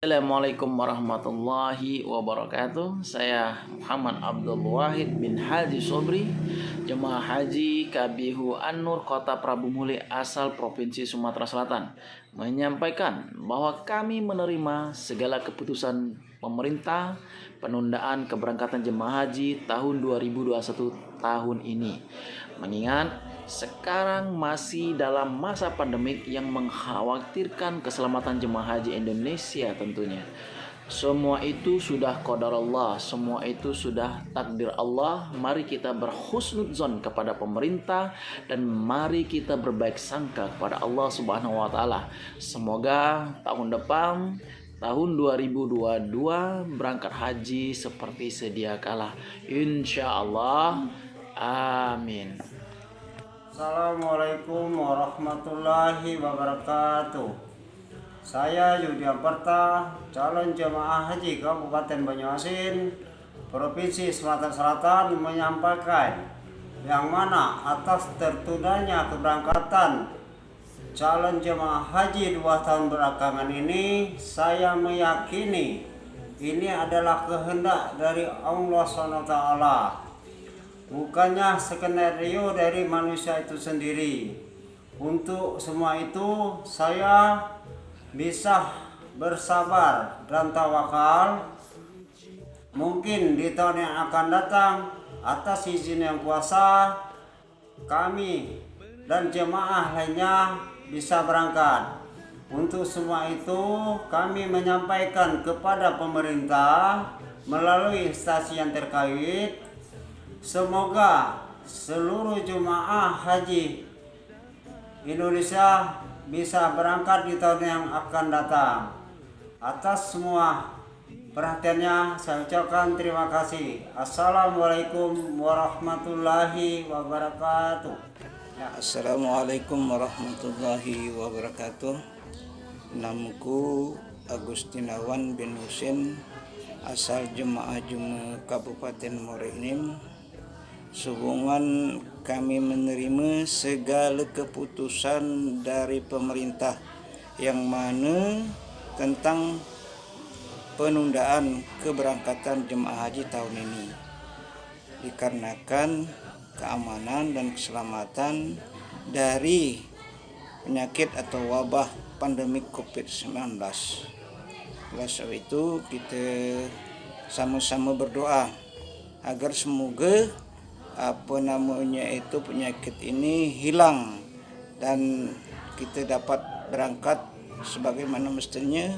Assalamualaikum warahmatullahi wabarakatuh. Saya Muhammad Abdul Wahid bin Haji Sobri, Jemaah Haji Kabihu An-Nur Kota Prabu Muli asal Provinsi Sumatera Selatan, menyampaikan bahwa kami menerima segala keputusan pemerintah penundaan keberangkatan jemaah haji tahun 2021 tahun ini. Mengingat sekarang masih dalam masa pandemik yang mengkhawatirkan keselamatan jemaah haji Indonesia tentunya. Semua itu sudah qadar Allah, semua itu sudah takdir Allah. Mari kita berhusnudzon kepada pemerintah dan mari kita berbaik sangka kepada Allah Subhanahu wa taala. Semoga tahun depan tahun 2022 berangkat haji seperti sedia kala. Insya Allah. Amin. Assalamualaikum warahmatullahi wabarakatuh. Saya Yudi Amperta, calon jemaah haji Kabupaten Banyuasin, Provinsi Sumatera Selatan, menyampaikan yang mana atas tertundanya keberangkatan calon jemaah haji 2 tahun belakangan ini, saya meyakini ini adalah kehendak dari Allah SWT, bukannya skenario dari manusia itu sendiri. Untuk semua itu saya bisa bersabar dan tawakal. Mungkin di tahun yang akan datang atas izin yang kuasa kami dan jemaah lainnya bisa berangkat. Untuk semua itu kami menyampaikan kepada pemerintah melalui instansi yang terkait, semoga seluruh jemaah haji Indonesia bisa berangkat di tahun yang akan datang. Atas semua perhatiannya saya ucapkan terima kasih. Assalamualaikum warahmatullahi wabarakatuh. Assalamualaikum warahmatullahi wabarakatuh. Namaku Agustinawan bin Husin, asal jemaah Jume Kabupaten Muara Enim. Sehubungan kami menerima segala keputusan dari pemerintah yang mana tentang penundaan keberangkatan jemaah haji tahun ini, dikarenakan keamanan dan keselamatan dari penyakit atau wabah pandemi COVID-19. Oleh sebab itu kita sama-sama berdoa agar semoga penyakit ini hilang dan kita dapat berangkat sebagaimana mestinya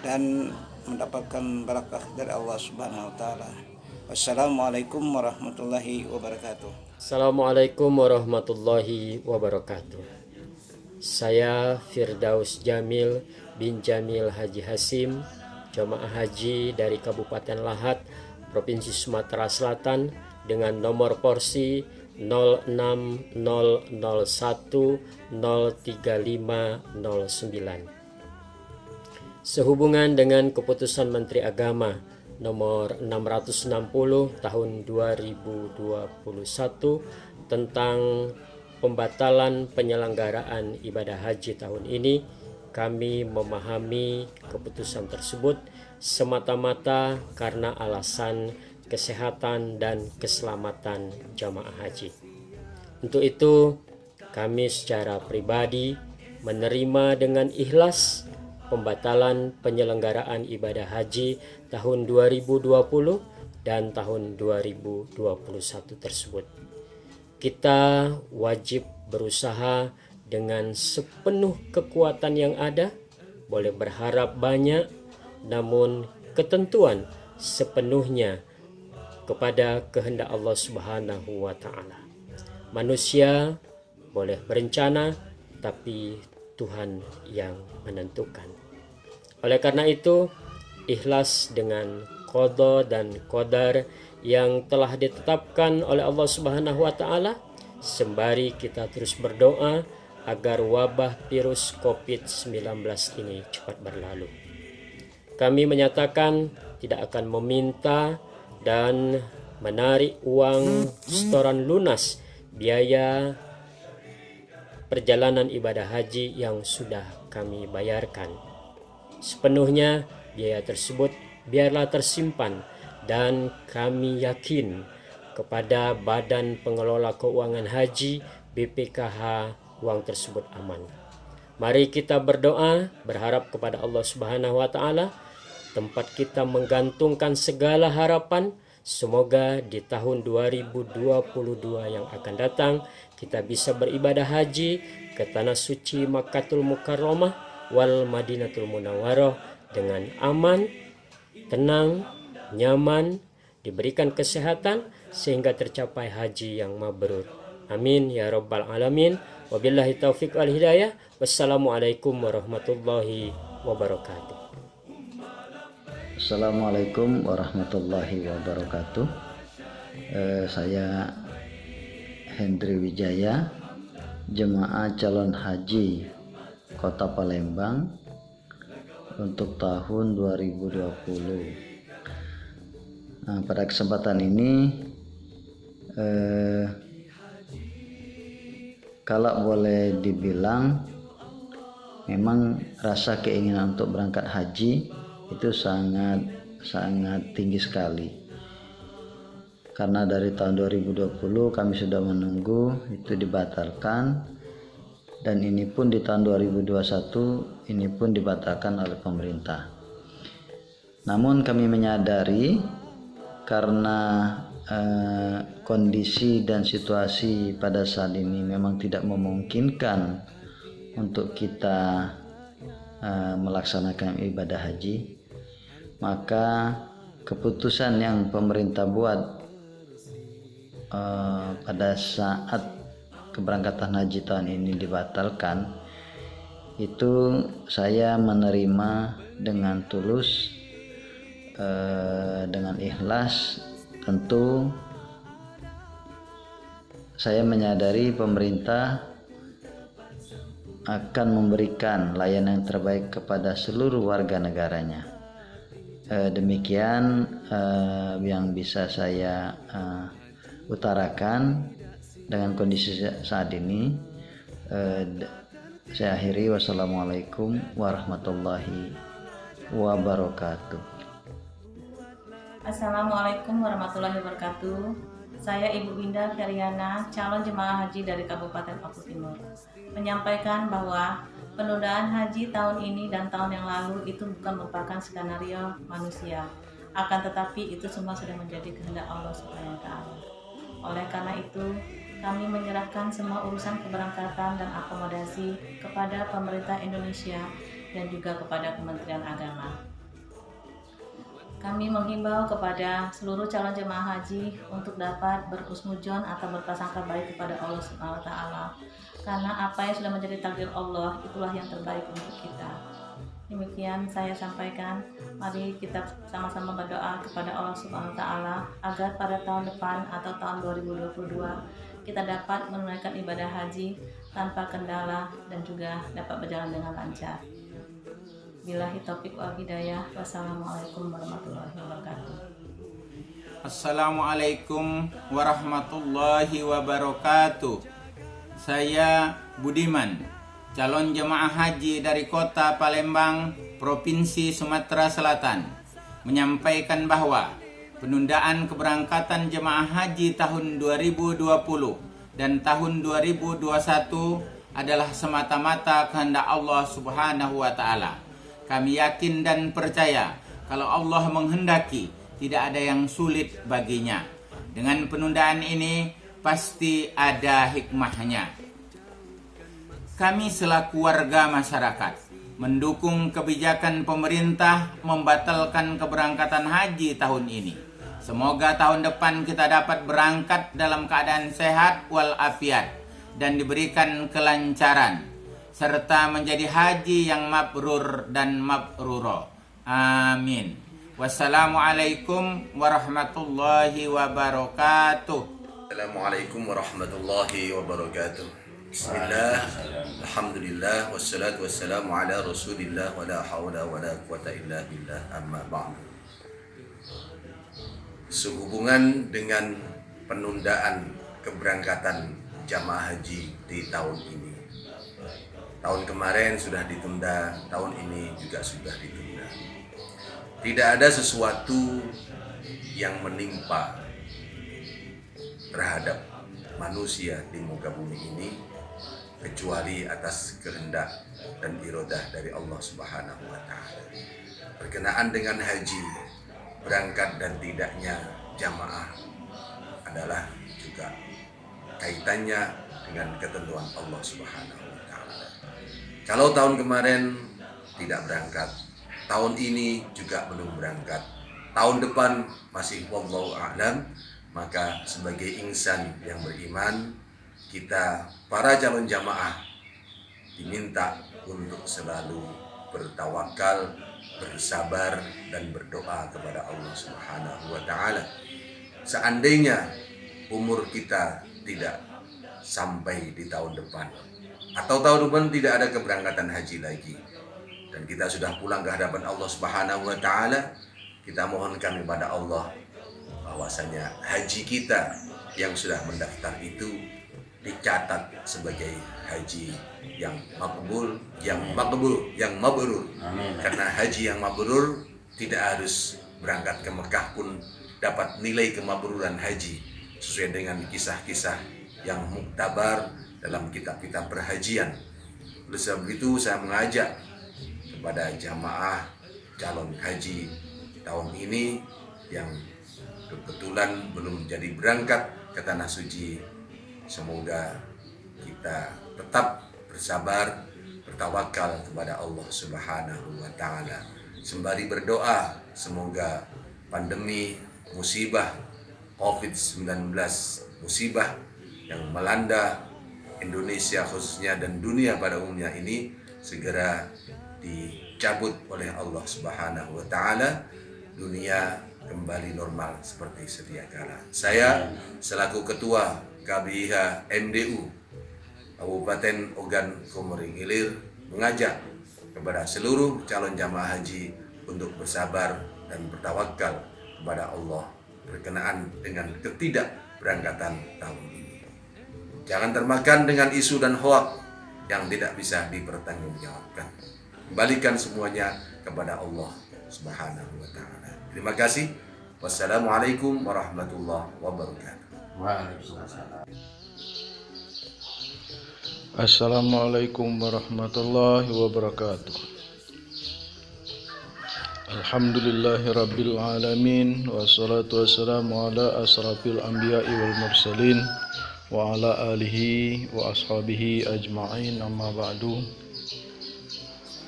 dan mendapatkan barakah dari Allah Subhanahu wa taala. Wassalamualaikum warahmatullahi wabarakatuh. Assalamualaikum warahmatullahi wabarakatuh. Saya Firdaus Jamil bin Jamil Haji Hasim, jemaah haji dari Kabupaten Lahat, Provinsi Sumatera Selatan, dengan nomor porsi 060010359. Sehubungan dengan keputusan Menteri Agama nomor 660 tahun 2021 tentang pembatalan penyelenggaraan ibadah haji tahun ini, kami memahami keputusan tersebut semata-mata karena alasan kesehatan dan keselamatan jamaah haji. Untuk itu, kami secara pribadi menerima dengan ikhlas pembatalan penyelenggaraan ibadah haji tahun 2020 dan tahun 2021 tersebut. Kita wajib berusaha dengan sepenuh kekuatan yang ada, boleh berharap banyak, namun ketentuan sepenuhnya kepada kehendak Allah Subhanahu wa taala. Manusia boleh berencana, tapi Tuhan yang menentukan. Oleh karena itu, ikhlas dengan qada dan qadar yang telah ditetapkan oleh Allah Subhanahu wa taala, sembari kita terus berdoa agar wabah virus COVID-19 ini cepat berlalu. Kami menyatakan tidak akan meminta dan menarik uang setoran lunas biaya perjalanan ibadah haji yang sudah kami bayarkan. Sepenuhnya biaya tersebut biarlah tersimpan dan kami yakin kepada Badan Pengelola Keuangan Haji BPKH uang tersebut aman. Mari kita berdoa berharap kepada Allah Subhanahu wa taala, tempat kita menggantungkan segala harapan. Semoga di tahun 2022 yang akan datang kita bisa beribadah haji ke tanah suci Makkatul Mukarramah wal Madinatul Munawwarah dengan aman, tenang, nyaman, diberikan kesehatan sehingga tercapai haji yang mabrur. Amin ya rabbal alamin. Wabillahi taufiq wal hidayah. Wassalamualaikum warahmatullahi wabarakatuh. Assalamualaikum warahmatullahi wabarakatuh. Saya Hendri Wijaya, jemaah calon haji Kota Palembang untuk tahun 2020. Pada kesempatan ini kalau boleh dibilang memang rasa keinginan untuk berangkat haji itu sangat tinggi sekali, karena dari tahun 2020 kami sudah menunggu itu dibatalkan, dan ini pun di tahun 2021 ini pun dibatalkan oleh pemerintah. Namun kami menyadari karena kondisi dan situasi pada saat ini memang tidak memungkinkan untuk kita melaksanakan ibadah haji, maka keputusan yang pemerintah buat pada saat keberangkatan haji tahun ini dibatalkan, itu saya menerima dengan tulus, dengan ikhlas. Tentu saya menyadari pemerintah akan memberikan layanan yang terbaik kepada seluruh warga negaranya. Demikian yang bisa saya utarakan dengan kondisi saat ini. Saya akhiri. Wassalamualaikum warahmatullahi wabarakatuh. Assalamualaikum warahmatullahi wabarakatuh. Saya Ibu Winda Feriana, calon jemaah haji dari Kabupaten Paku Timur, menyampaikan bahwa penundaan haji tahun ini dan tahun yang lalu itu bukan merupakan skenario manusia, akan tetapi itu semua sudah menjadi kehendak Allah Subhanahu wa taala. Oleh karena itu, kami menyerahkan semua urusan keberangkatan dan akomodasi kepada pemerintah Indonesia dan juga kepada Kementerian Agama. Kami menghimbau kepada seluruh calon jemaah haji untuk dapat berhusnudzon atau berprasangka baik kepada Allah Subhanahu wa taala. Karena apa yang sudah menjadi takdir Allah itulah yang terbaik untuk kita. Demikian saya sampaikan. Mari kita sama-sama berdoa kepada Allah Subhanahu wa taala agar pada tahun depan atau tahun 2022 kita dapat menunaikan ibadah haji tanpa kendala dan juga dapat berjalan dengan lancar. Billahi taufiq wal hidayah. Wassalamualaikum warahmatullahi wabarakatuh. Assalamualaikum warahmatullahi wabarakatuh. Saya Budiman, calon jemaah haji dari Kota Palembang, Provinsi Sumatera Selatan, menyampaikan bahwa penundaan keberangkatan jemaah haji tahun 2020 dan tahun 2021 adalah semata-mata kehendak Allah Subhanahu wa taala. Kami yakin dan percaya kalau Allah menghendaki, tidak ada yang sulit baginya. Dengan penundaan ini pasti ada hikmahnya. Kami selaku warga masyarakat mendukung kebijakan pemerintah membatalkan keberangkatan haji tahun ini. Semoga tahun depan kita dapat berangkat dalam keadaan sehat walafiat dan diberikan kelancaran, serta menjadi haji yang mabrur dan mabruro. Amin. Wassalamualaikum warahmatullahi wabarakatuh. Assalamualaikum warahmatullahi wabarakatuh. Bismillah, alhamdulillah, wassalatu wassalamu ala rasulillah, wa la hawla wa la quwata illa billah, amma ba'du. Sehubungan dengan penundaan keberangkatan jamaah haji di tahun ini. Tahun kemarin sudah ditunda, tahun ini juga sudah ditunda. Tidak ada sesuatu yang menimpa terhadap manusia di muka bumi ini kecuali atas kehendak dan iradah dari Allah Subhanahu wa taala. Berkenaan dengan haji, berangkat dan tidaknya jamaah adalah juga kaitannya dengan ketentuan Allah Subhanahu wa taala. Kalau tahun kemarin tidak berangkat, tahun ini juga belum berangkat, tahun depan masih wallahu a'lam, maka sebagai insan yang beriman, kita para calon jamaah diminta untuk selalu bertawakal, bersabar dan berdoa kepada Allah Subhanahu wa taala. Seandainya umur kita tidak sampai di tahun depan atau tahun depan tidak ada keberangkatan haji lagi dan kita sudah pulang ke hadapan Allah Subhanahu wa taala, kita mohonkan kepada Allah bahwasanya haji kita yang sudah mendaftar itu dicatat sebagai haji yang makbul, yang mabrur. Karena haji yang mabrur tidak harus berangkat ke Mekah pun dapat nilai kemakburan haji sesuai dengan kisah-kisah yang muktabar dalam kitab-kitab perhajian. Oleh sebab itu saya mengajak kepada jamaah calon haji tahun ini yang kebetulan belum jadi berangkat ke Tanah Suci, semoga kita tetap bersabar, bertawakal kepada Allah Subhanahu wa taala. Sembari berdoa semoga pandemi musibah COVID-19, musibah yang melanda Indonesia khususnya dan dunia pada umumnya ini segera dicabut oleh Allah Subhanahu wa taala, dunia kembali normal seperti sedia kala. Saya selaku Ketua KBIH MDU Kabupaten Ogan Komering Ilir mengajak kepada seluruh calon jamaah haji untuk bersabar dan bertawakal kepada Allah berkenaan dengan ketidakberangkatan tahun ini. Jangan termakan dengan isu dan hoak yang tidak bisa dipertanggungjawabkan. Kembalikan semuanya kepada Allah Subhanahu wa taala. Terima kasih. Wassalamualaikum warahmatullahi wabarakatuh. Waalaikumsalam. Assalamualaikum warahmatullahi wabarakatuh. Alhamdulillahi rabbil alamin, wassalatu wassalamu ala asrafil anbiya'i wal mursalin wa ala alihi wa ashabihi ajma'in, amma ba'du.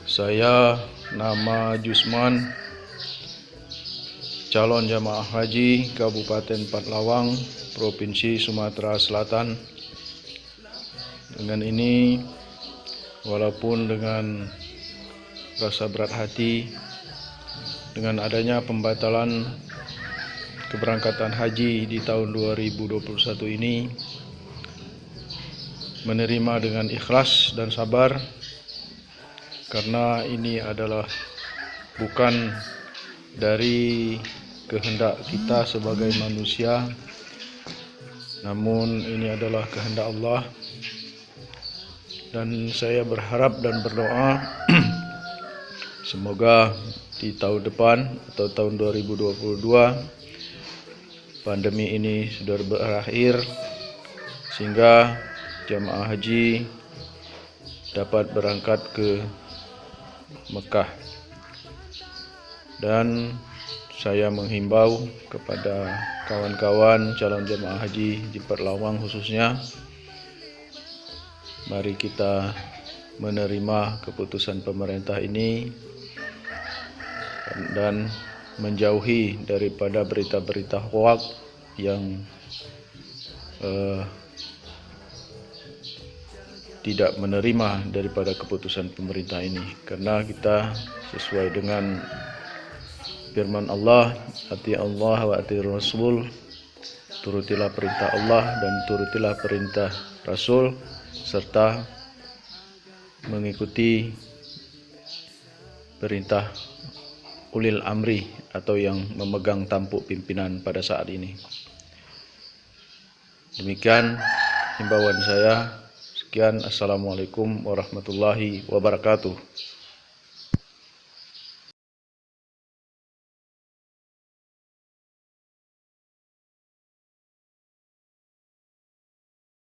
Saya nama Jusman, calon jamaah haji Kabupaten Patlawang, Provinsi Sumatera Selatan. Dengan ini, walaupun dengan rasa berat hati dengan adanya pembatalan keberangkatan haji di tahun 2021 ini, menerima dengan ikhlas dan sabar, karena ini adalah bukan dari kehendak kita sebagai manusia, namun ini adalah kehendak Allah. Dan saya berharap dan berdoa semoga di tahun depan atau tahun 2022 pandemi ini sudah berakhir sehingga jamaah haji dapat berangkat ke Mekah. Dan saya menghimbau kepada kawan-kawan calon jamaah haji di Patlawang khususnya, mari kita menerima keputusan pemerintah ini dan menjauhi daripada berita-berita hoak yang tidak menerima daripada keputusan pemerintah ini, karena kita sesuai dengan firman Allah, ati Allah wa ati Rasul, turutilah perintah Allah dan turutilah perintah Rasul, serta mengikuti perintah ulil amri atau yang memegang tampuk pimpinan pada saat ini. Demikian himbauan saya. Sekian, assalamualaikum warahmatullahi wabarakatuh.